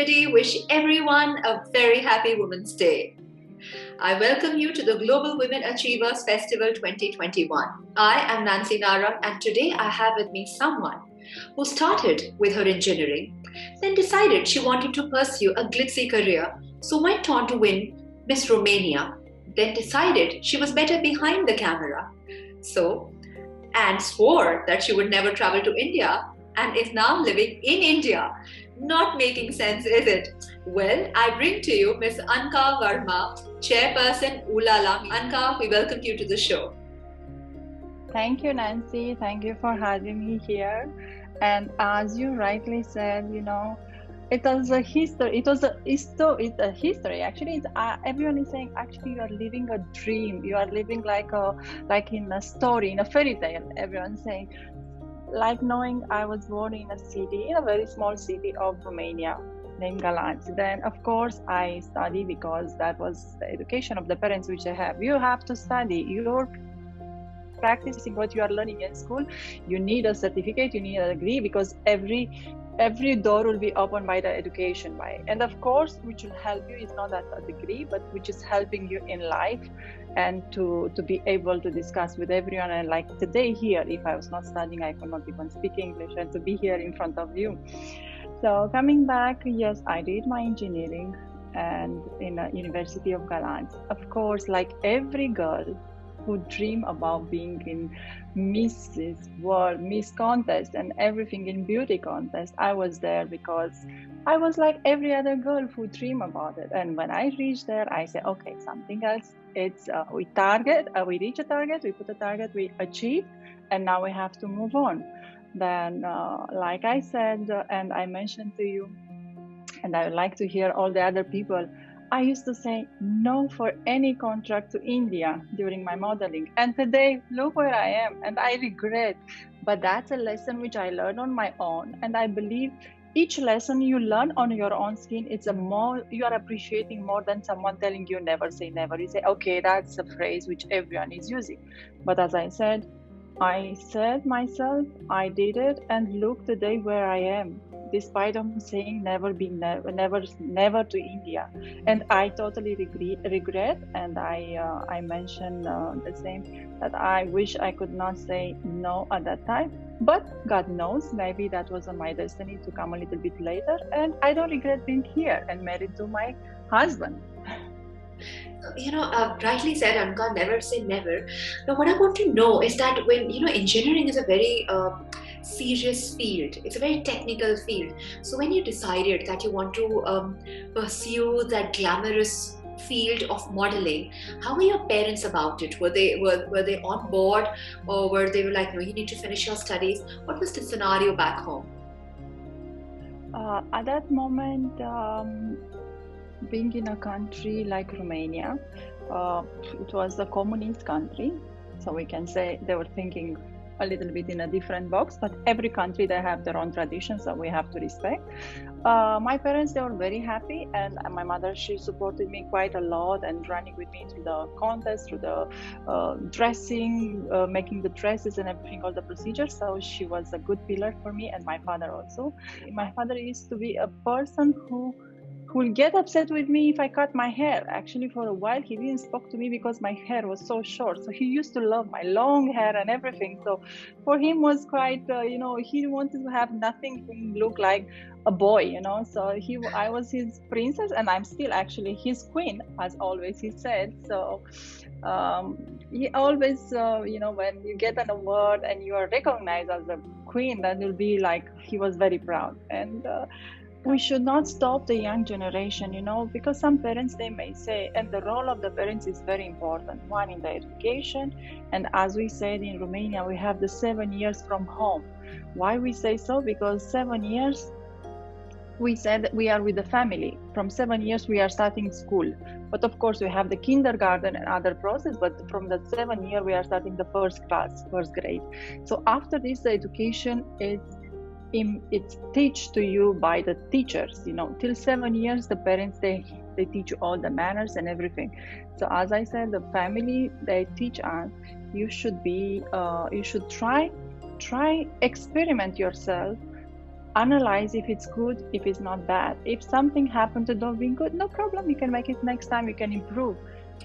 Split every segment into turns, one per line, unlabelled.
everybody. Wish everyone a very happy Women's Day. I welcome you to the Global Women Achievers Festival 2021. I am Nancy Nara, and today I have with me someone who started with her engineering, then decided she wanted to pursue a glitzy career, so went on to win Miss Romania, then decided she was better behind the camera, and swore that she would never travel to India, and is now living in India. Not making sense, is it? Well, I bring to you Miss Anca Verma, Chairperson, Olialia. Anca, we welcome you to the show.
Thank you, Nancy. Thank you for having me here. And as you rightly said, it was a history. It's a history. Actually, everyone is saying, actually, you are living a dream. You are living like in a story, in a fairy tale. Everyone's saying, like knowing I was born in a very small city of Romania named Galați. Then, of course, I study because that was the education of the parents which I have. You have to study. You're practicing what you are learning in school. You need a certificate. You need a degree because every door will be opened by the education. And of course, which will help you is not that a degree, but which is helping you in life and to be able to discuss with everyone. And like today here, if I was not studying, I could not even speak English, and to be here in front of you. So coming back, yes, I did my engineering and in the University of Galați. Of course, like every girl who dream about being in Miss World, Miss Contest and everything in beauty contest, I was there because I was like every other girl who dream about it. And when I reached there, I said, okay, something else. It's we reach a target, we put a target, we achieve, and now we have to move on. Then, like I said, and I mentioned to you, and I would like to hear all the other people, I used to say no for any contract to India during my modeling. And today, look where I am, and I regret. But that's a lesson which I learned on my own. And I believe each lesson you learn on your own skin, you are appreciating more than someone telling you never say never. You say, okay, that's a phrase which everyone is using. But as I said myself, I did it, and look today where I am. Despite of saying never to India, and I totally regret, and I mentioned the same, that I wish I could not say no at that time, but God knows, maybe that was on my destiny to come a little bit later, and I don't regret being here and married to my husband.
Rightly said, Anca, never say never. Now, what I want to know is that when, engineering is a very serious field, it's a very technical field. So when you decided that you want to pursue that glamorous field of modeling, how were your parents about it? Were they on board, or were they like, no, you need to finish your studies? What was the scenario back home?
At that moment, being in a country like Romania, it was a communist country, so we can say they were thinking a little bit in a different box, but every country, they have their own traditions, so we have to respect. My parents, they were very happy, and my mother, she supported me quite a lot and running with me through the contest, through the dressing, making the dresses and everything, all the procedures. So she was a good pillar for me, and my father also. My father used to be a person who will get upset with me if I cut my hair. Actually, for a while, he didn't speak to me because my hair was so short. So he used to love my long hair and everything. So for him was quite, he wanted to have nothing to look like a boy, So I was his princess, and I'm still actually his queen, as always he said. So he always, when you get an award and you are recognized as a queen, that will be like, he was very proud. And we should not stop the young generation, because some parents, they may say, and the role of the parents is very important. One, in the education, and as we said in Romania, we have the 7 years from home. Why we say so? Because 7 years, we said that we are with the family. From 7 years, we are starting school. But of course, we have the kindergarten and other process, but from the 7 year, we are starting the first grade. So after this, the education it's teach to you by the teachers, till 7 years, the parents, they teach you all the manners and everything. So as I said, the family, they teach us, you should try experiment yourself analyze if it's good, if it's not bad. If something happened to not being good, no problem. You can make it next time. You can improve.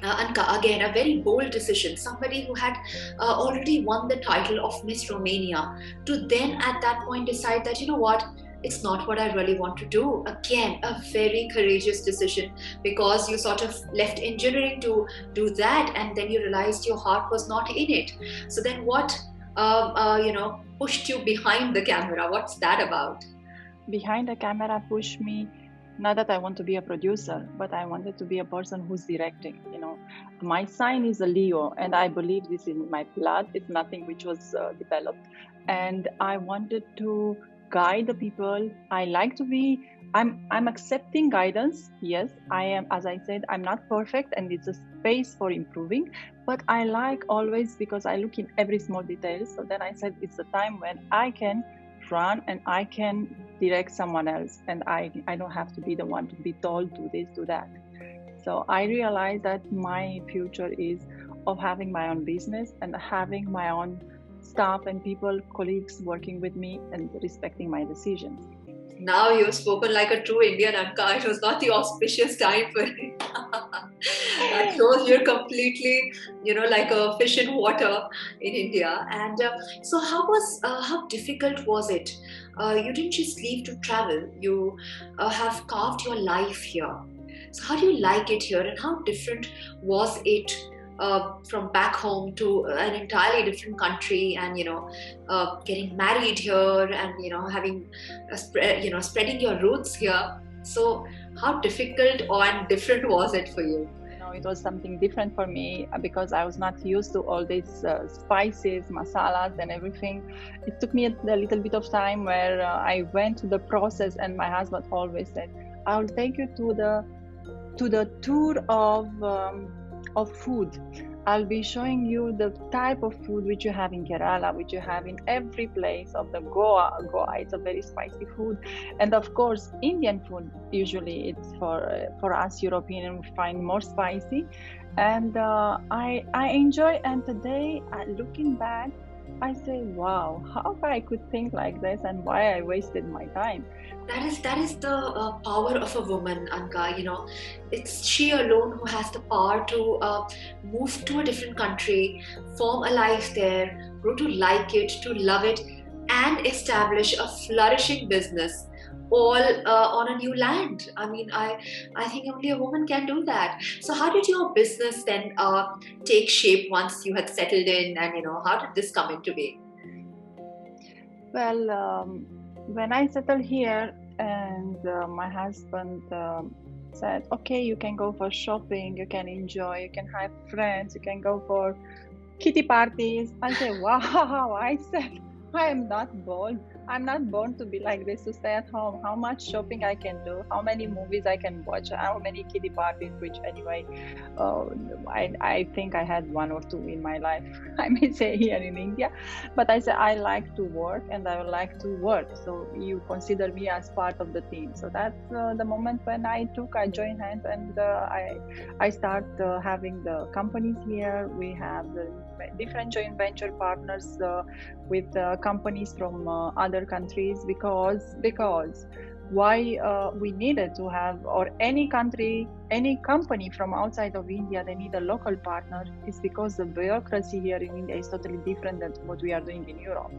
Anca, again, a very bold decision. Somebody who had already won the title of Miss Romania to then at that point decide that, you know what, it's not what I really want to do. Again, a very courageous decision, because you sort of left engineering to do that, and then you realized your heart was not in it. So then what, pushed you behind the camera? What's that about?
Behind the camera pushed me, not that I want to be a producer, but I wanted to be a person who's directing. My sign is a Leo, and I believe this in my blood. It's nothing which was developed. And I wanted to guide the people. I like to be, I'm accepting guidance. Yes, I am. As I said, I'm not perfect, and it's a space for improving, but I like always, because I look in every small detail. So then I said, it's a time when I can run and I can direct someone else, and I don't have to be the one to be told, do this, do that. So I realized that my future is of having my own business and having my own staff and people, colleagues working with me and respecting my decisions.
Now you've spoken like a true Indian, Anca. It was not the auspicious time for it. That shows you're completely, like a fish in water in India. And so how difficult was it? You didn't just leave to travel. You have carved your life here. So how do you like it here, and how different was it from back home to an entirely different country, and getting married here, and having spreading your roots here? So how difficult and different was it for you?
It was something different for me, because I was not used to all these spices, masalas and everything. It took me a little bit of time where I went through the process, and my husband always said, I will take you to the tour of food. I'll be showing you the type of food which you have in Kerala, which you have in every place of the Goa. It's a very spicy food. And of course, Indian food, usually it's for us European, we find more spicy. And I enjoy, and today, looking back, I say, wow, how I could think like this, and why I wasted my time.
That is the power of a woman, Anca. It's she alone who has the power to move to a different country, form a life there, grow to like it, to love it, and establish a flourishing business, all on a new land. I mean, I think only a woman can do that. So how did your business then take shape once you had settled in, and how did this come into being?
Well, when I settled here, and my husband said, okay, you can go for shopping, you can enjoy, you can have friends, you can go for kitty parties. I said, wow. I said, I am not born. I'm not born to be like this, to stay at home. How much shopping I can do, how many movies I can watch, how many kiddie parties, which anyway, I think I had one or two in my life, I may say, here in India. But I said, I like to work, and I would like to work. So you consider me as part of the team. So that's the moment when I joined hands, and I start having the companies here. We have different joint venture partners with companies from other countries, because why we needed to have, or any company from outside of India, they need a local partner, is because the bureaucracy here in India is totally different than what we are doing in Europe.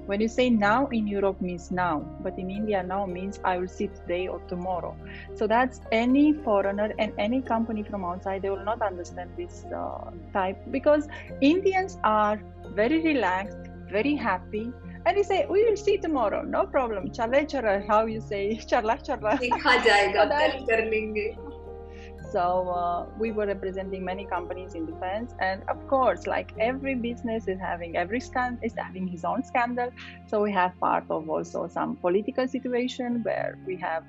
When you say now in Europe means now, but in India now means I will see today or tomorrow. So that's any foreigner and any company from outside, they will not understand this type, because Indians are very relaxed, very happy, and they say, we will see tomorrow, no problem. Charla charla, how you say, charla charla. So we were representing many companies in defense, and of course, like every business is having his own scandal. So we have part of also some political situation where we have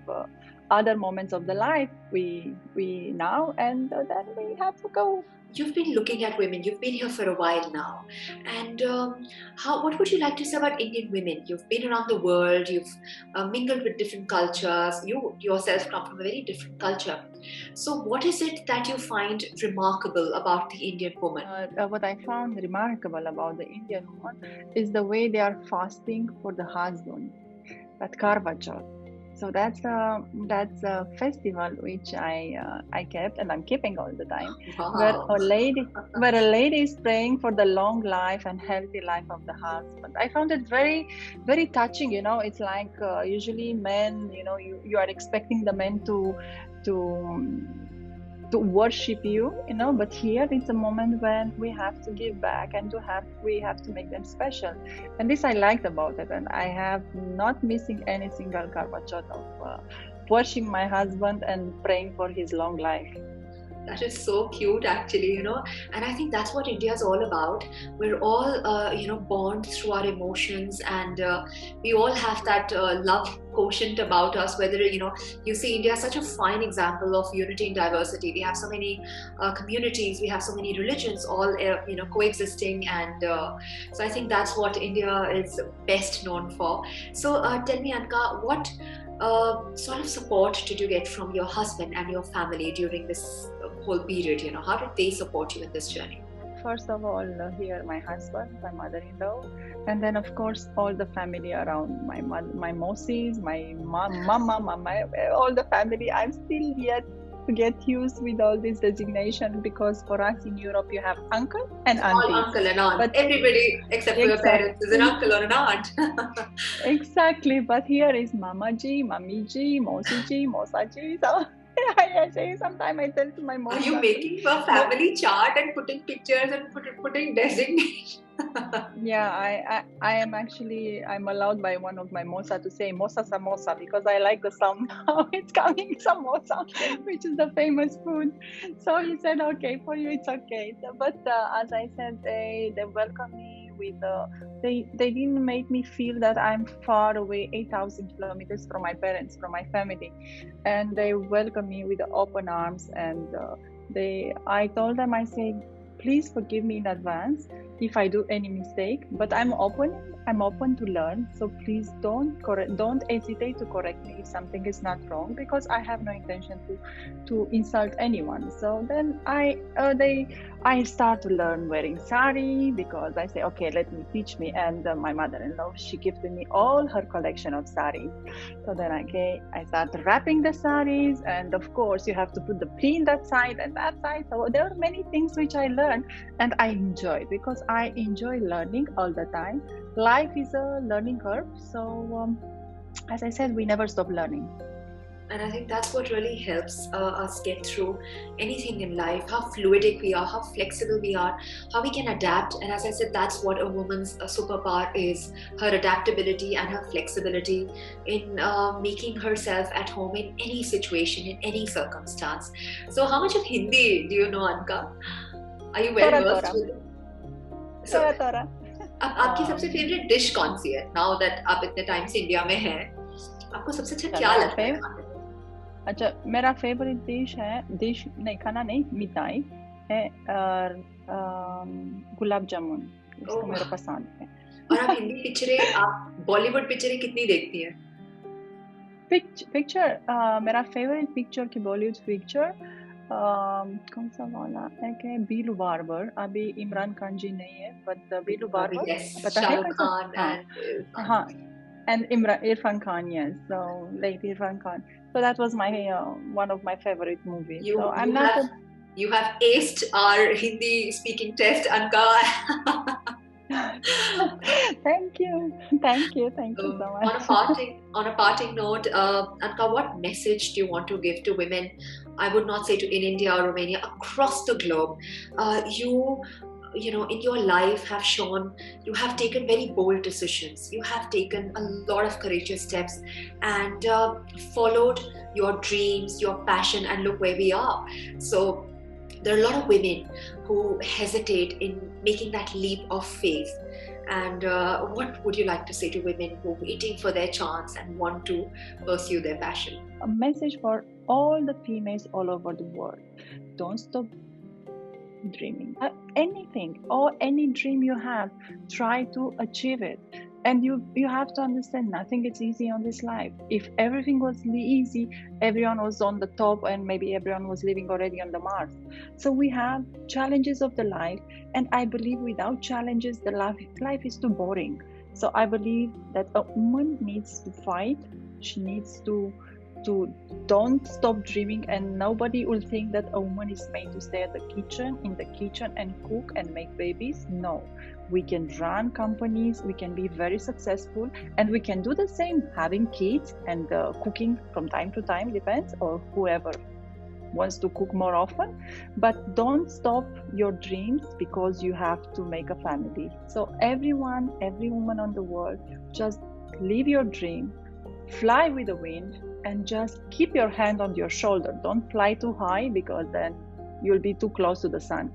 other moments of the life we now, and then we have to go.
You've been looking at women, you've been here for a while now, and what would you like to say about Indian women? You've been around the world, you've mingled with different cultures, you yourself come from a very different culture. So what is it that you find remarkable about the Indian woman?
What I found remarkable about the Indian woman is the way they are fasting for the husband. but Karva Chauth. So that's a festival which I kept and I'm keeping all the time.
Wow.
where a lady is praying for the long life and healthy life of the husband. I found it very, very touching. You know, it's like usually men, you know, you are expecting the men to worship you, you know, but here it's a moment when we have to give back and we have to make them special. And this I liked about it, and I have not missing any single Karva Chauth of worshiping my husband and praying for his long life.
That is so cute, actually, you know, and I think that's what India is all about. We're all, born through our emotions, and we all have that love quotient about us. Whether, you see India is such a fine example of unity and diversity. We have so many communities, we have so many religions, all, coexisting. And so I think that's what India is best known for. So tell me, Anca, what sort of support did you get from your husband and your family during this whole period? You know, how did they support you in this journey?
First of all, here my husband, my mother-in-law, and then of course all the family around, my mosis, my mama, all the family. I'm still yet to get used with all this designation, because for us in Europe you have uncle and auntie.
All uncle and aunt. But everybody except for your parents is an uncle or an aunt.
Exactly, but here is Mama ji, Mami ji, Mosi ji, Mosa ji. So I say sometimes I tell to my mom.
Are you making a family chart and putting pictures and putting designation?
Yeah, I'm allowed by one of my mosa to say mosa samosa, because I like the sound how it's coming, samosa, which is the famous food. So he said, okay, for you it's okay. But as I said, they welcome me with they didn't make me feel that I'm far away, 8,000 kilometers from my parents, from my family, and they welcome me with open arms. And I told them, I say, please forgive me in advance if I do any mistake, but I'm open to learn. So please don't hesitate to correct me if something is not wrong, because I have no intention to insult anyone. So then I start to learn wearing sari, because I say, okay, let me teach me. And my mother-in-law, she gifted me all her collection of saris. So then I start wrapping the saris, and of course you have to put the pin that side and that side. So there are many things which I learned and I enjoy, because I enjoy learning all the time. Life is a learning curve. So as I said, we never stop learning.
And I think that's what really helps us get through anything in life, how fluidic we are, how flexible we are, how we can adapt. And as I said, that's what a woman's superpower is, her adaptability and her flexibility in making herself at home in any situation, in any circumstance. So how much of Hindi do you know, Anca? Are you well versed with it?
Tora.
आपकी सबसे favourite dish कौन सी है? Now that आप इतने time से India में हैं, आपको सबसे अच्छा क्या लगता है?
अच्छा, मेरा फेवरेट खाना नहीं, मिठाई है, गुलाब जामुन, इसको मेरा पसंद है।
और आप हिंदी पिक्चरें, आप बॉलीवुड पिक्चरें कितनी देखती हैं?
पिक्चर मेरा फेवरेट पिक्चर की बॉलीवुड पिक्चर कौन सा वाला है कि बीलू बार्बर, अभी इमरान खान जी नहीं है, बट बीलू बार्बर,
पता है?
हाँ, and Irfan Khan, yes, so late Irfan Khan. So that was my one of my favorite movies. You
have aced our Hindi speaking test, Anca.
Thank you so much.
On a parting note, Anca, what message do you want to give to women? I would not say in India or Romania, across the globe. You know, in your life have shown you have taken very bold decisions. You have taken a lot of courageous steps and followed your dreams, your passion, and look where we are. So there are a lot of women who hesitate in making that leap of faith. And what would you like to say to women who are waiting for their chance and want to pursue their passion?
A message for all the females all over the world. Don't stop dreaming. Anything or any dream you have, try to achieve it. And you have to understand, nothing is easy on this life. If everything was easy, everyone was on the top, and maybe everyone was living already on the Mars. So we have challenges of the life, and I believe without challenges, the life is too boring. So I believe that a woman needs to fight. She needs to don't stop dreaming, and nobody will think that a woman is made to stay in the kitchen and cook and make babies. No, we can run companies, we can be very successful, and we can do the same, having kids and cooking from time to time, depends, or whoever wants to cook more often. But don't stop your dreams because you have to make a family. So every woman on the world, just live your dream, fly with the wind, and just keep your hand on your shoulder. Don't fly too high because then you'll be too close to the sun.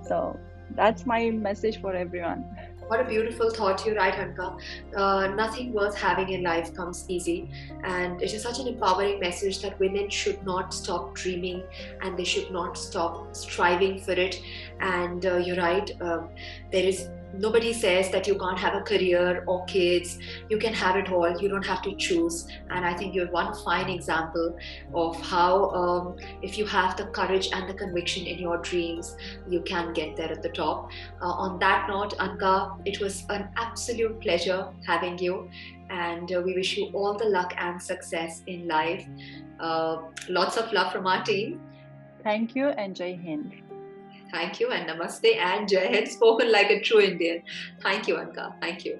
So that's my message for everyone.
What a beautiful thought. You're right, Anca. Nothing worth having in life comes easy, and it is such an empowering message that women should not stop dreaming and they should not stop striving for it. And you're right, nobody says that you can't have a career or kids. You can have it all. You don't have to choose. And I think you're one fine example of how if you have the courage and the conviction in your dreams, you can get there at the top. On that note, Anca, it was an absolute pleasure having you, and we wish you all the luck and success in life. Lots of love from our team.
Thank you, and Jai Hind.
Thank you, and namaste and Jai Hind, spoken like a true Indian. Thank you, Anca. Thank you.